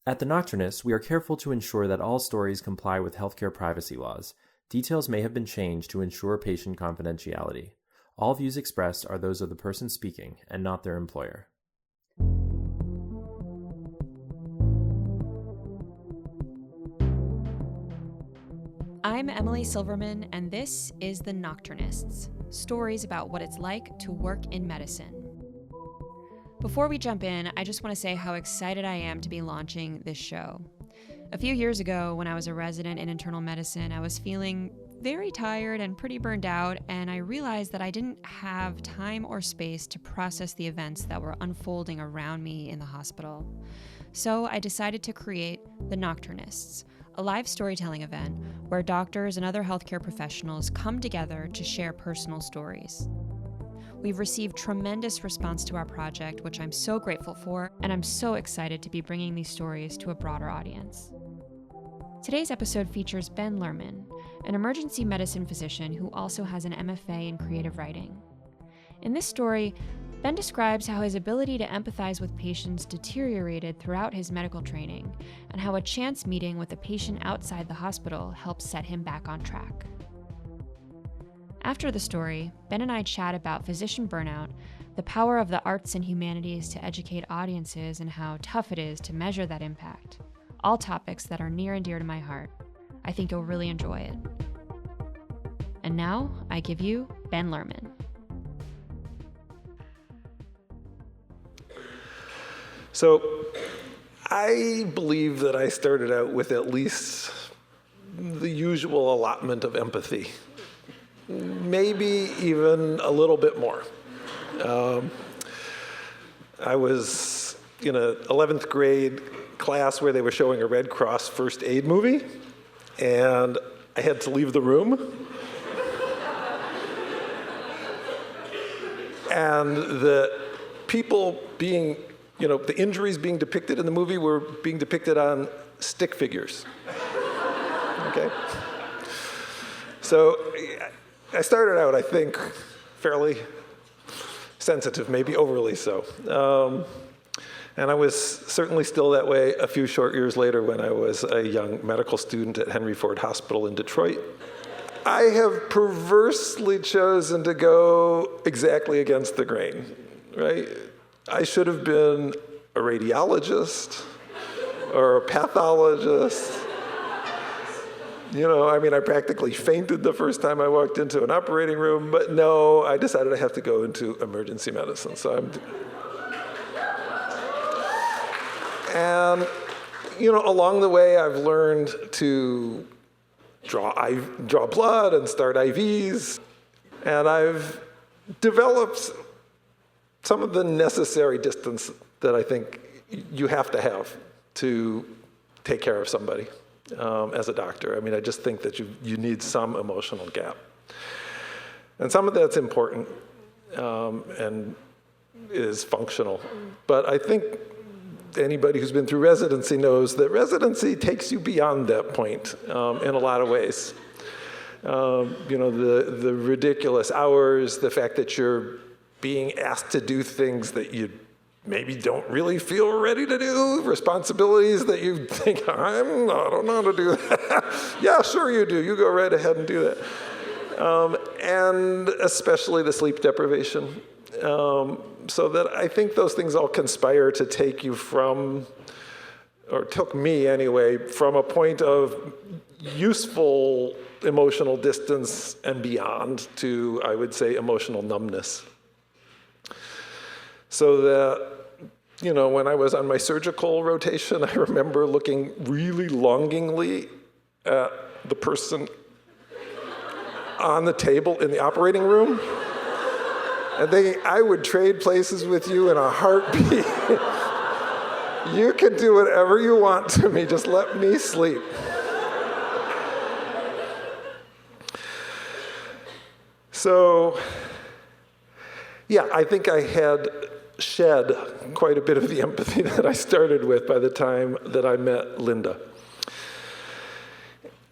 At The Nocturnists, we are careful to ensure that all stories comply with healthcare privacy laws. Details may have been changed to ensure patient confidentiality. All views expressed are those of the person speaking and not their employer. I'm Emily Silverman, and this is The Nocturnists, stories about what it's like to work in medicine. Before we jump in, I just want to say how excited I am to be launching this show. A few years ago, when I was a resident in internal medicine, I was feeling very tired and pretty burned out, and I realized that I didn't have time or space to process the events that were unfolding around me in the hospital. So I decided to create The Nocturnists, a live storytelling event where doctors and other healthcare professionals come together to share personal stories. We've received tremendous response to our project, which I'm so grateful for, and I'm so excited to be bringing these stories to a broader audience. Today's episode features Ben Lerman, an emergency medicine physician who also has an MFA in creative writing. In this story, Ben describes how his ability to empathize with patients deteriorated throughout his medical training, and how a chance meeting with a patient outside the hospital helped set him back on track. After the story, Ben and I chat about physician burnout, the power of the arts and humanities to educate audiences, and how tough it is to measure that impact. All topics that are near and dear to my heart. I think you'll really enjoy it. And now, I give you Ben Lerman. So, I believe that I started out with at least the usual allotment of empathy. Maybe even a little bit more. I was in an 11th grade class where they were showing a Red Cross first aid movie, and I had to leave the room. And the people being, the injuries being depicted in the movie were being depicted on stick figures. Okay? So I started out, I think, fairly sensitive, maybe overly so. And I was certainly still that way a few short years later when I was a young medical student at Henry Ford Hospital in Detroit. I have perversely chosen to go exactly against the grain, right? I should have been a radiologist or a pathologist. I practically fainted the first time I walked into an operating room, but no, I decided I have to go into emergency medicine. And along the way, I've learned to draw blood and start IVs, and I've developed some of the necessary distance that I think you have to take care of somebody. As a doctor. I just think that you need some emotional gap. And some of that's important and is functional. But I think anybody who's been through residency knows that residency takes you beyond that point in a lot of ways. The ridiculous hours, the fact that you're being asked to do things that you maybe don't really feel ready to do, responsibilities that you think, I don't know how to do that. Yeah, sure you do. You go right ahead and do that. And especially the sleep deprivation. So that I think those things all conspire to take you from, or took me anyway, from a point of useful emotional distance and beyond to, I would say, emotional numbness. So that, when I was on my surgical rotation, I remember looking really longingly at the person on the table in the operating room and thinking, I would trade places with you in a heartbeat. You can do whatever you want to me, just let me sleep. So, yeah, I think I had shed quite a bit of the empathy that I started with by the time that I met Linda.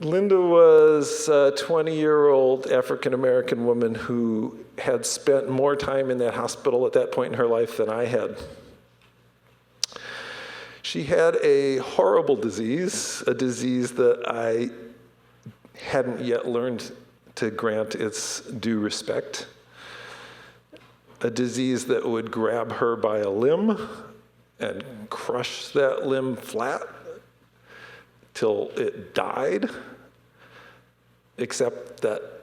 Linda was a 20-year-old African-American woman who had spent more time in that hospital at that point in her life than I had. She had a horrible disease, a disease that I hadn't yet learned to grant its due respect, a disease that would grab her by a limb and crush that limb flat till it died, except that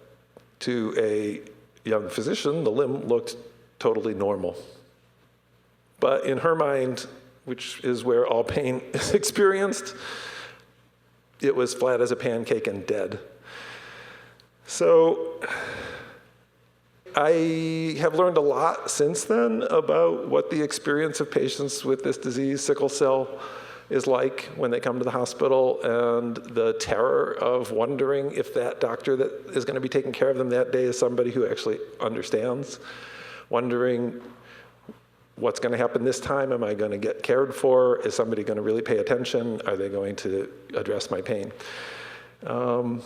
to a young physician, the limb looked totally normal. But in her mind, which is where all pain is experienced, it was flat as a pancake and dead. So I have learned a lot since then about what the experience of patients with this disease, sickle cell, is like when they come to the hospital, and the terror of wondering if that doctor that is going to be taking care of them that day is somebody who actually understands, wondering what's going to happen this time. Am I going to get cared for? Is somebody going to really pay attention? Are they going to address my pain? But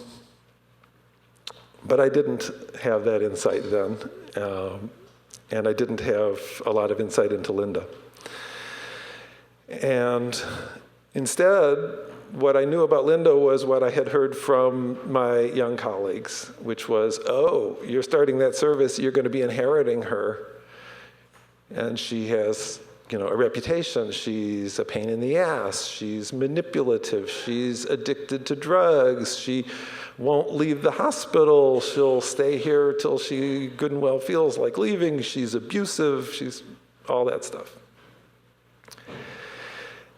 I didn't have that insight then, and I didn't have a lot of insight into Linda. And instead, what I knew about Linda was what I had heard from my young colleagues, which was, oh, you're starting that service, you're going to be inheriting her. And she has, a reputation. She's a pain in the ass. She's manipulative. She's addicted to drugs. She won't leave the hospital. She'll stay here till she good and well feels like leaving. She's abusive. She's all that stuff.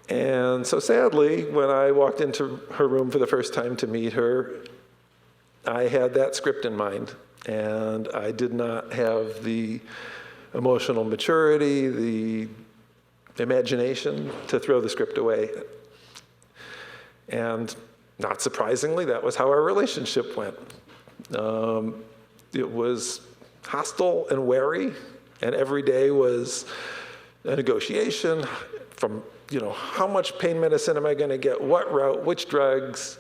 And so sadly, when I walked into her room for the first time to meet her, I had that script in mind. And I did not have the emotional maturity, the imagination to throw the script away. And not surprisingly, that was how our relationship went. It was hostile and wary, and every day was a negotiation from, how much pain medicine am I going to get, what route, which drugs.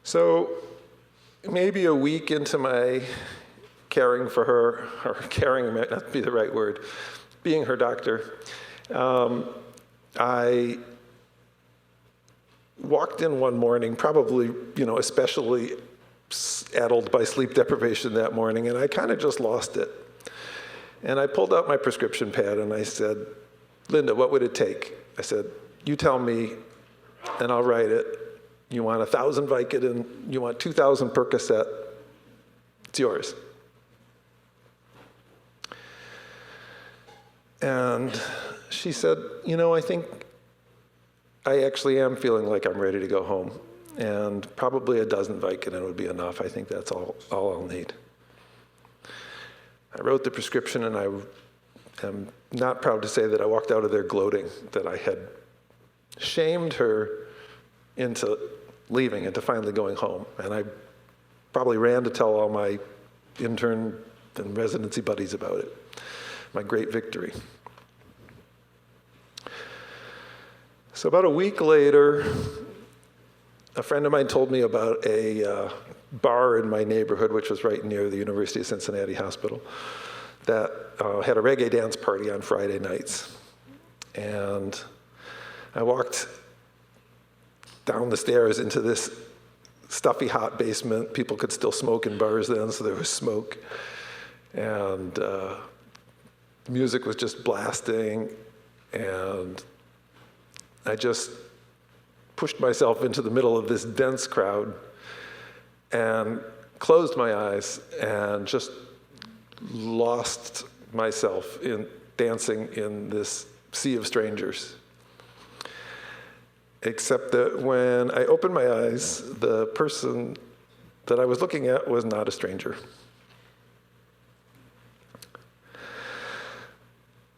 So maybe a week into my caring for her, or caring might not be the right word, being her doctor, I walked in one morning, probably, especially addled by sleep deprivation that morning, and I kind of just lost it. And I pulled out my prescription pad and I said, Linda, what would it take? I said, you tell me and I'll write it. You want 1,000 Vicodin, you want 2,000 Percocet, it's yours. And she said, I think I actually am feeling like I'm ready to go home. And probably 12 Vicodin would be enough. I think that's all I'll need. I wrote the prescription, and I am not proud to say that I walked out of there gloating, that I had shamed her into leaving, into finally going home. And I probably ran to tell all my intern and residency buddies about it. My great victory. So about a week later, a friend of mine told me about a bar in my neighborhood, which was right near the University of Cincinnati Hospital, that had a reggae dance party on Friday nights. And I walked down the stairs into this stuffy, hot basement. People could still smoke in bars then, so there was smoke. And music was just blasting, and I just pushed myself into the middle of this dense crowd and closed my eyes and just lost myself in dancing in this sea of strangers. Except that when I opened my eyes, the person that I was looking at was not a stranger.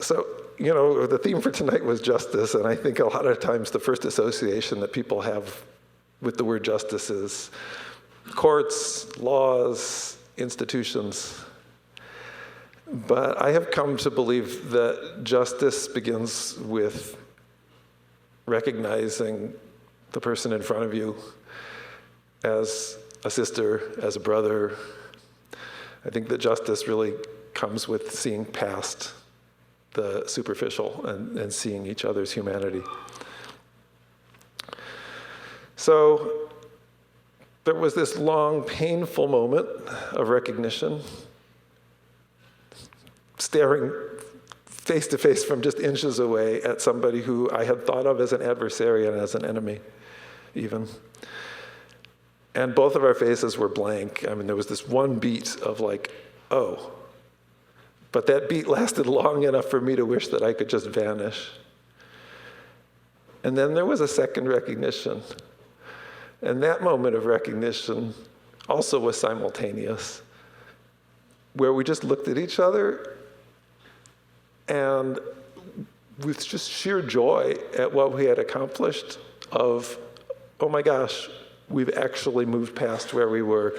So, the theme for tonight was justice, and I think a lot of times the first association that people have with the word justice is courts, laws, institutions. But I have come to believe that justice begins with recognizing the person in front of you as a sister, as a brother. I think that justice really comes with seeing past the superficial and seeing each other's humanity. So there was this long, painful moment of recognition, staring face to face from just inches away at somebody who I had thought of as an adversary and as an enemy, even. And both of our faces were blank. I mean, there was this one beat of like, oh. But that beat lasted long enough for me to wish that I could just vanish. And then there was a second recognition. And that moment of recognition also was simultaneous, where we just looked at each other and with just sheer joy at what we had accomplished of, oh my gosh, we've actually moved past where we were.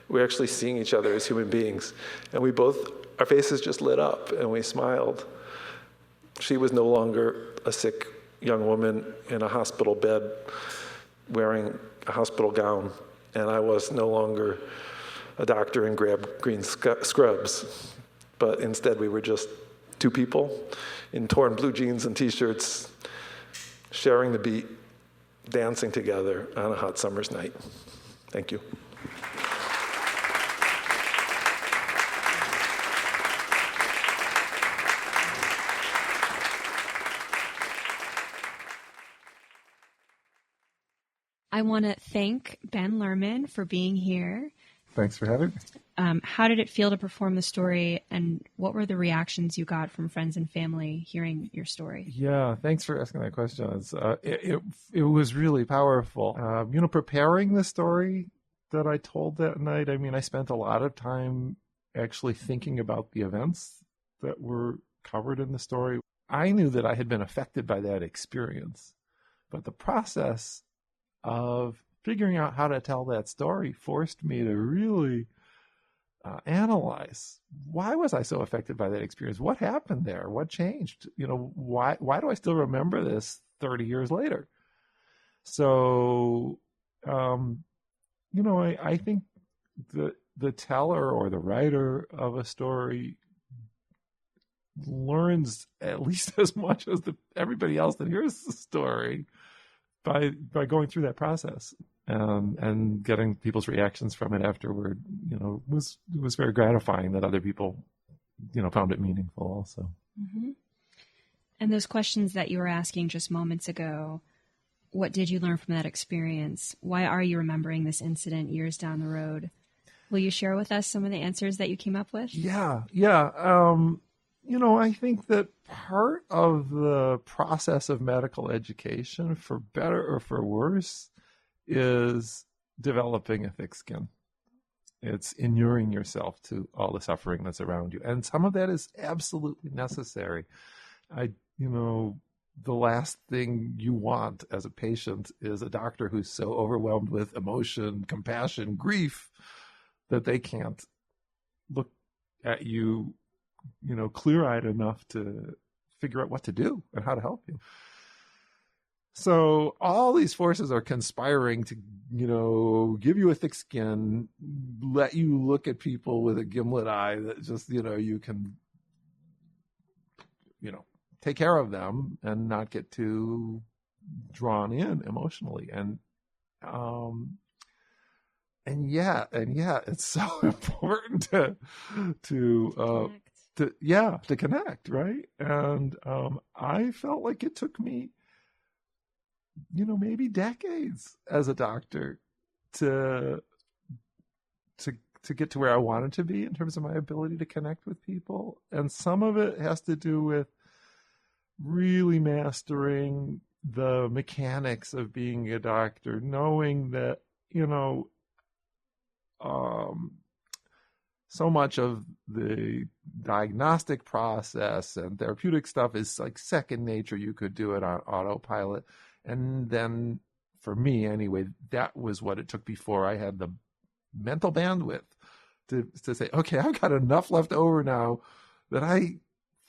We're actually seeing each other as human beings. And we both, our faces just lit up and we smiled. She was no longer a sick young woman in a hospital bed wearing a hospital gown, and I was no longer a doctor in green scrubs, but instead we were just two people in torn blue jeans and t-shirts, sharing the beat, dancing together on a hot summer's night. Thank you. I want to thank Ben Lerman for being here. Thanks for having me. How did it feel to perform the story, and what were the reactions you got from friends and family hearing your story? Yeah, thanks for asking that question. It was really powerful. Preparing the story that I told that night, I mean, I spent a lot of time actually thinking about the events that were covered in the story. I knew that I had been affected by that experience, but the process of figuring out how to tell that story forced me to really analyze, why was I so affected by that experience? What happened there? What changed? Why do I still remember this 30 years later? So, I think the teller or the writer of a story learns at least as much as everybody else that hears the story by going through that process and getting people's reactions from it afterward. Was very gratifying that other people, found it meaningful also. Mm-hmm. And those questions that you were asking just moments ago, what did you learn from that experience? Why are you remembering this incident years down the road? Will you share with us some of the answers that you came up with? Yeah. I think that part of the process of medical education, for better or for worse, is developing a thick skin. It's inuring yourself to all the suffering that's around you. And some of that is absolutely necessary. The last thing you want as a patient is a doctor who's so overwhelmed with emotion, compassion, grief, that they can't look at you clear-eyed enough to figure out what to do and how to help you. So all these forces are conspiring to, give you a thick skin, let you look at people with a gimlet eye that just, you can, take care of them and not get too drawn in emotionally. And yeah, it's so important to connect, right? And I felt like it took me, maybe decades as a doctor to get to where I wanted to be in terms of my ability to connect with people. And some of it has to do with really mastering the mechanics of being a doctor, knowing that, so much of the diagnostic process and therapeutic stuff is like second nature. You could do it on autopilot. And then for me anyway, that was what it took before I had the mental bandwidth to say, okay, I've got enough left over now that I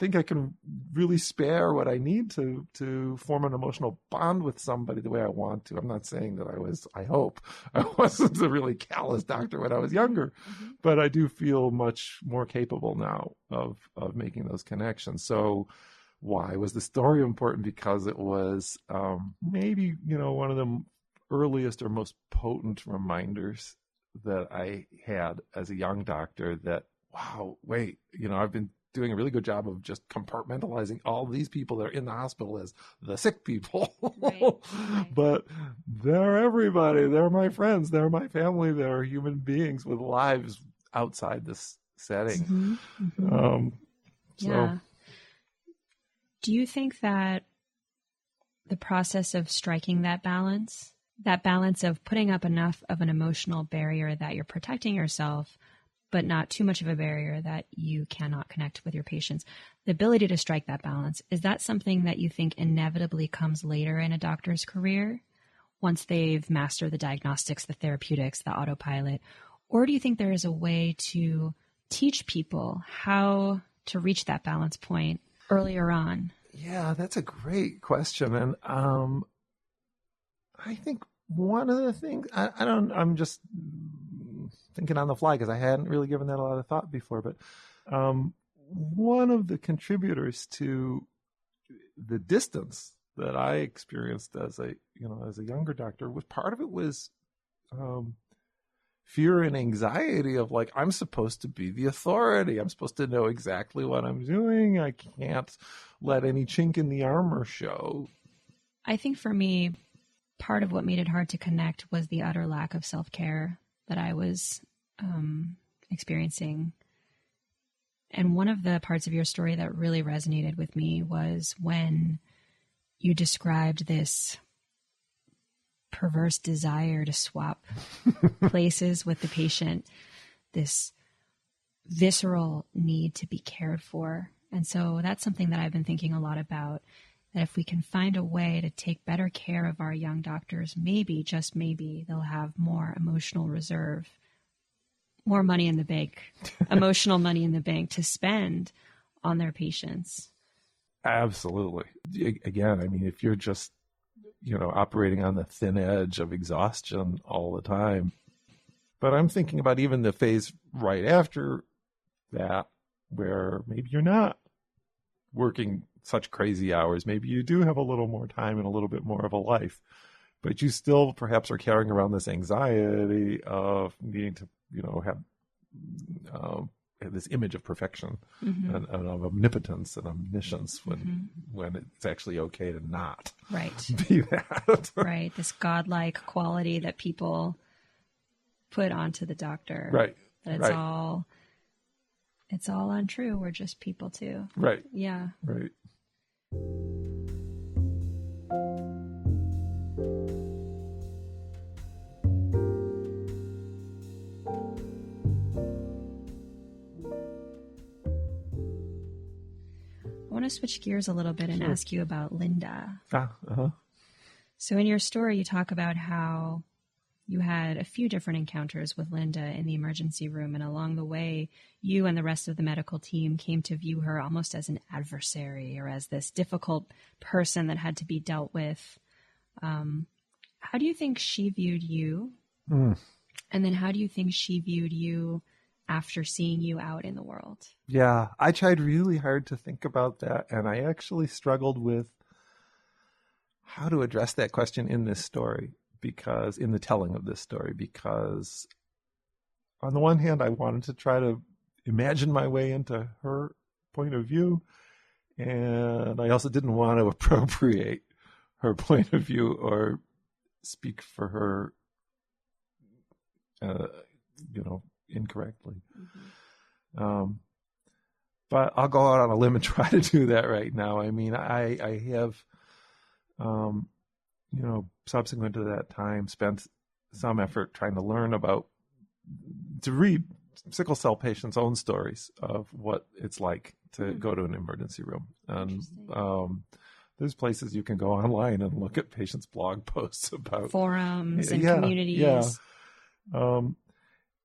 think I can really spare what I need to form an emotional bond with somebody the way I want to. I'm not saying that I hope I wasn't a really callous doctor when I was younger, but I do feel much more capable now of making those connections. So why was the story important? Because it was maybe, one of the earliest or most potent reminders that I had as a young doctor that, wow, wait, I've been doing a really good job of just compartmentalizing all these people that are in the hospital as the sick people. Right. But they're everybody. They're my friends. They're my family. They're human beings with lives outside this setting. Yeah. Do you think that the process of striking that balance of putting up enough of an emotional barrier that you're protecting yourself, but not too much of a barrier that you cannot connect with your patients, the ability to strike that balance, is that something that you think inevitably comes later in a doctor's career once they've mastered the diagnostics, the therapeutics, the autopilot? Or do you think there is a way to teach people how to reach that balance point earlier on? Yeah, that's a great question. And I think one of the things, I'm just thinking on the fly because I hadn't really given that a lot of thought before, but one of the contributors to the distance that I experienced as a younger doctor was part of it was fear and anxiety of like, I'm supposed to be the authority. I'm supposed to know exactly what I'm doing. I can't let any chink in the armor show. I think for me, part of what made it hard to connect was the utter lack of self-care that I was experiencing. And one of the parts of your story that really resonated with me was when you described this perverse desire to swap places with the patient, this visceral need to be cared for. And so that's something that I've been thinking a lot about, that if we can find a way to take better care of our young doctors, maybe, just maybe, they'll have more emotional reserve, more money in the bank, emotional money in the bank to spend on their patients. Absolutely. Again, I mean, if you're just, operating on the thin edge of exhaustion all the time. But I'm thinking about even the phase right after that, where maybe you're not working such crazy hours. Maybe you do have a little more time and a little bit more of a life, but you still perhaps are carrying around this anxiety of needing to, have this image of perfection and of omnipotence and omniscience when it's actually okay to not be that. Right. This godlike quality that people put onto the doctor. Right. That it's all untrue. We're just people too. Right. Yeah. Right. I want to switch gears a little bit and ask you about Linda. Uh-huh. So in your story, you talk about how you had a few different encounters with Linda in the emergency room, and along the way, you and the rest of the medical team came to view her almost as an adversary or as this difficult person that had to be dealt with. How do you think she viewed you? And then how do you think she viewed you after seeing you out in the world? Yeah, I tried really hard to think about that, and I actually struggled with how to address that question in this story, because in the telling of this story, because on the one hand, I wanted to try to imagine my way into her point of view, and I also didn't want to appropriate her point of view or speak for her, incorrectly. But I'll go out on a limb and try to do that right now. I mean, I have, subsequent to that time, spent some effort trying to read sickle cell patients' own stories of what it's like to go to an emergency room. And there's places you can go online and look at patients' blog posts about forums and communities. Yeah.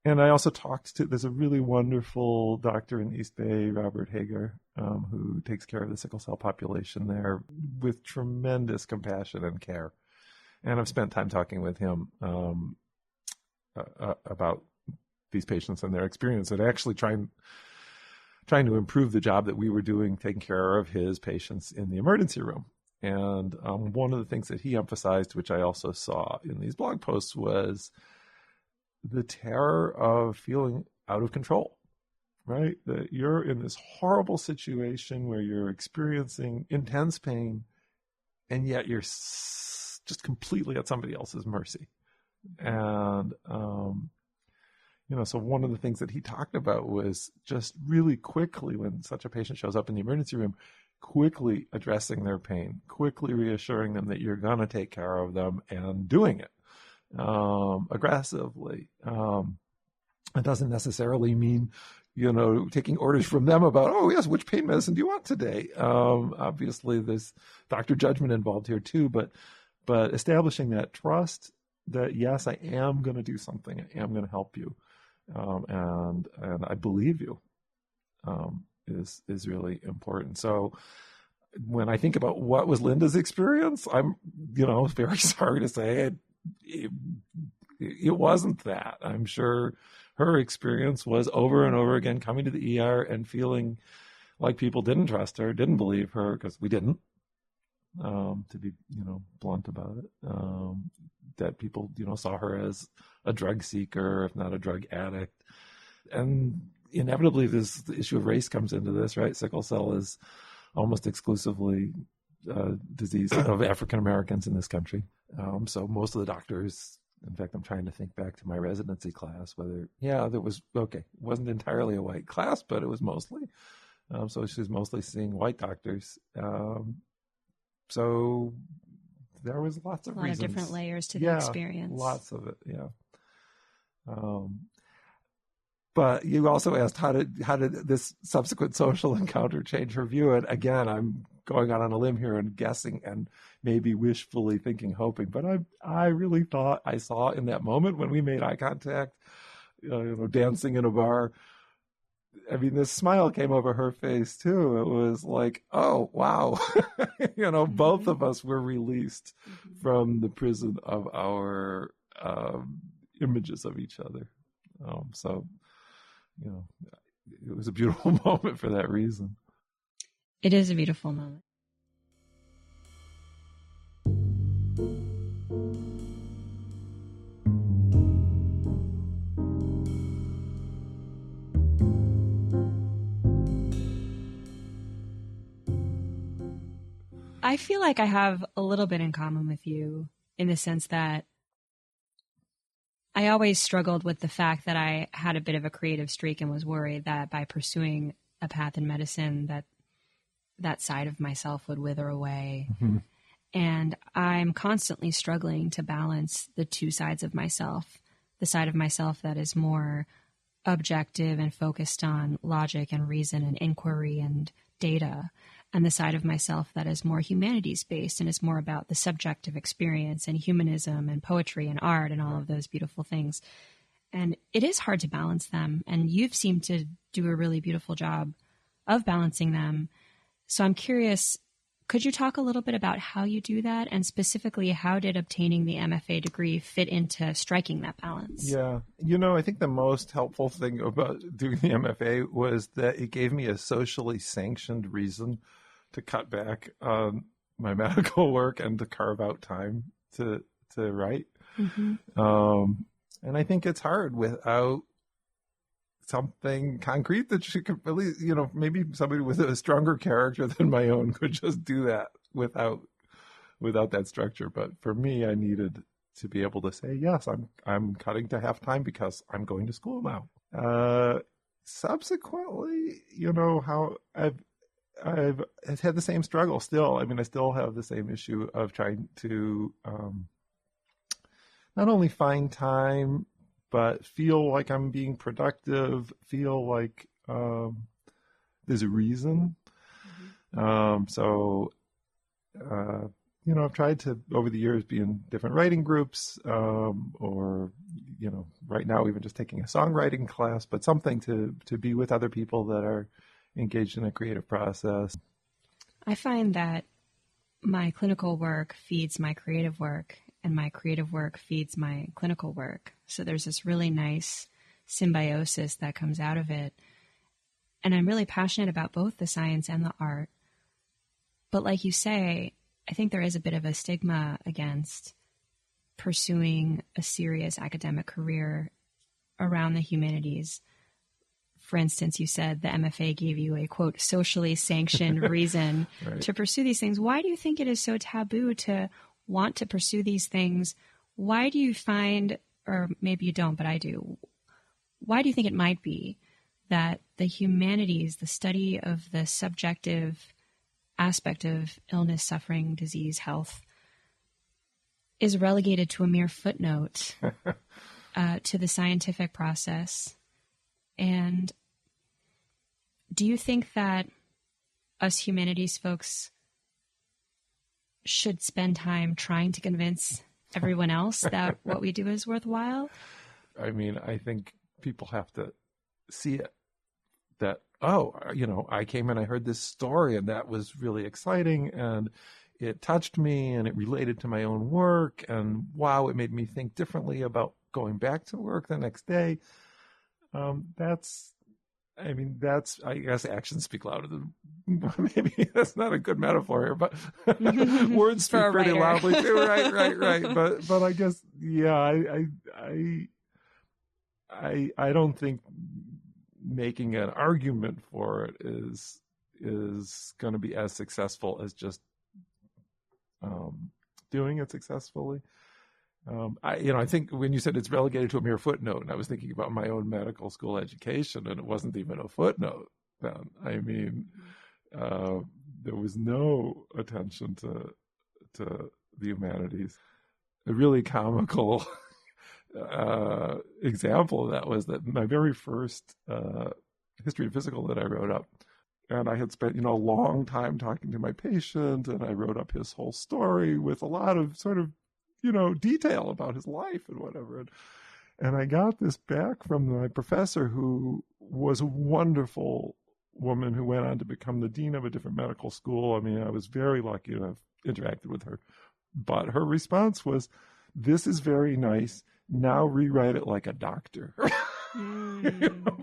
And I also there's a really wonderful doctor in East Bay, Robert Hager, who takes care of the sickle cell population there with tremendous compassion and care. And I've spent time talking with him about these patients and their experience, and actually trying to improve the job that we were doing taking care of his patients in the emergency room. And one of the things that he emphasized, which I also saw in these blog posts, was the terror of feeling out of control, right? That you're in this horrible situation where you're experiencing intense pain, and yet you're just completely at somebody else's mercy. And, so one of the things that he talked about was just really quickly, when such a patient shows up in the emergency room, quickly addressing their pain, quickly reassuring them that you're going to take care of them, and doing it aggressively. It doesn't necessarily mean, taking orders from them about, oh yes, which pain medicine do you want today? Obviously there's doctor judgment involved here too, but establishing that trust that yes, I am going to do something. I am going to help you. And I believe you, is really important. So when I think about what was Linda's experience, I'm, very sorry to say it wasn't that. I'm sure her experience was over and over again coming to the ER and feeling like people didn't trust her, didn't believe her, because we didn't, to be, blunt about it, that people, saw her as a drug seeker, if not a drug addict. And inevitably the issue of race comes into this, right? Sickle cell is almost exclusively a disease of African Americans in this country. So most of the doctors, in fact, I'm trying to think back to my residency class, it wasn't entirely a white class, but it was mostly. So she was mostly seeing white doctors. So there was lots of reasons. A lot of different layers to the experience. Lots of it, yeah. But you also asked how did this subsequent social encounter change her view? And again, I'm going out on a limb here and guessing and maybe wishfully thinking, hoping. But I really thought I saw in that moment when we made eye contact, dancing in a bar. I mean, this smile came over her face too. It was like, oh, wow. Both of us were released from the prison of our images of each other. It was a beautiful moment for that reason. It is a beautiful moment. I feel like I have a little bit in common with you in the sense that I always struggled with the fact that I had a bit of a creative streak and was worried that by pursuing a path in medicine that side of myself would wither away. Mm-hmm. And I'm constantly struggling to balance the two sides of myself, the side of myself that is more objective and focused on logic and reason and inquiry and data, and the side of myself that is more humanities-based and is more about the subjective experience and humanism and poetry and art and all of those beautiful things. And it is hard to balance them. And you've seemed to do a really beautiful job of balancing them. So I'm curious, could you talk a little bit about how you do that? And specifically, how did obtaining the MFA degree fit into striking that balance? Yeah. I think the most helpful thing about doing the MFA was that it gave me a socially sanctioned reason to cut back on my medical work and to carve out time to write. Mm-hmm. And I think it's hard without something concrete that you could really, maybe somebody with a stronger character than my own could just do that without that structure. But for me, I needed to be able to say, yes, I'm cutting to half time because I'm going to school now. Subsequently, how I've had the same struggle still. I mean, I still have the same issue of trying to not only find time, but feel like I'm being productive, feel like there's a reason. Mm-hmm. I've tried to, over the years, be in different writing groups or right now even just taking a songwriting class, but something to be with other people that are engaged in a creative process. I find that my clinical work feeds my creative work, and my creative work feeds my clinical work. So there's this really nice symbiosis that comes out of it. And I'm really passionate about both the science and the art. But like you say, I think there is a bit of a stigma against pursuing a serious academic career around the humanities. For instance, you said the MFA gave you a, quote, socially sanctioned reason Right. to pursue these things. Why do you think it is so taboo to want to pursue these things? Why do you find, or maybe you don't, but I do, why do you think it might be that the humanities, the study of the subjective aspect of illness, suffering, disease, health, is relegated to a mere footnote to the scientific process? And do you think that us humanities folks should spend time trying to convince everyone else that what we do is worthwhile? I mean, I think people have to see it, that, I came and I heard this story and that was really exciting and it touched me and it related to my own work, and wow, it made me think differently about going back to work the next day. I guess actions speak louder than, maybe that's not a good metaphor here, but words speak pretty loudly too. Right. But I guess, yeah, I don't think making an argument for it is going to be as successful as just doing it successfully. I think when you said it's relegated to a mere footnote, and I was thinking about my own medical school education, and it wasn't even a footnote then. I mean, there was no attention to the humanities. A really comical example of that was that my very first history of physical that I wrote up, and I had spent, a long time talking to my patient, and I wrote up his whole story with a lot of sort of, detail about his life and whatever. And I got this back from my professor, who was a wonderful woman who went on to become the dean of a different medical school. I mean, I was very lucky to have interacted with her. But her response was, "This is very nice. Now rewrite it like a doctor."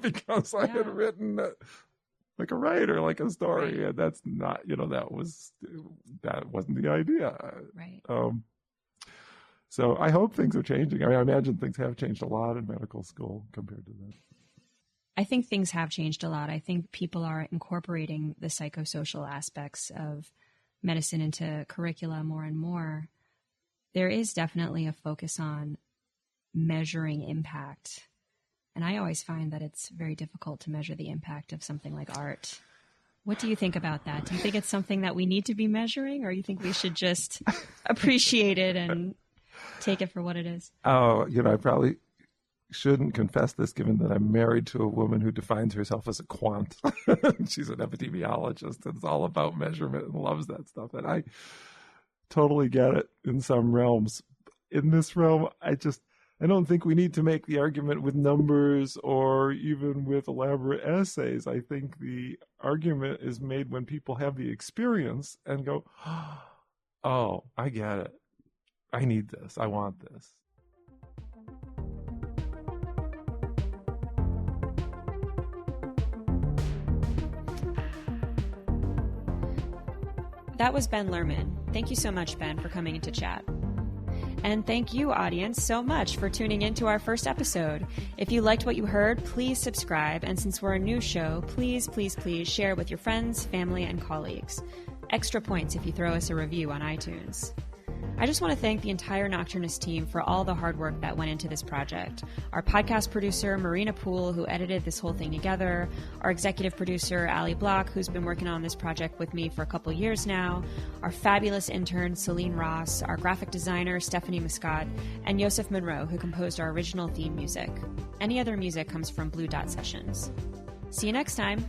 Because I had written like a writer, like a story. And that's not, that wasn't the idea. Right. So I hope things are changing. I mean, I imagine things have changed a lot in medical school compared to that. I think things have changed a lot. I think people are incorporating the psychosocial aspects of medicine into curricula more and more. There is definitely a focus on measuring impact. And I always find that it's very difficult to measure the impact of something like art. What do you think about that? Do you think it's something that we need to be measuring, or you think we should just appreciate it and take it for what it is? Oh, I probably shouldn't confess this, given that I'm married to a woman who defines herself as a quant. She's an epidemiologist, and it's all about measurement and loves that stuff. And I totally get it in some realms. In this realm, I don't think we need to make the argument with numbers or even with elaborate essays. I think the argument is made when people have the experience and go, "Oh, I get it. I need this. I want this." That was Ben Lerman. Thank you so much, Ben, for coming in to chat. And thank you, audience, so much for tuning in to our first episode. If you liked what you heard, please subscribe. And since we're a new show, please share with your friends, family, and colleagues. Extra points if you throw us a review on iTunes. I just want to thank the entire Nocturnist team for all the hard work that went into this project. Our podcast producer, Marina Poole, who edited this whole thing together. Our executive producer, Ali Block, who's been working on this project with me for a couple years now. Our fabulous intern, Celine Ross. Our graphic designer, Stephanie Muscat. And Yosef Monroe, who composed our original theme music. Any other music comes from Blue Dot Sessions. See you next time.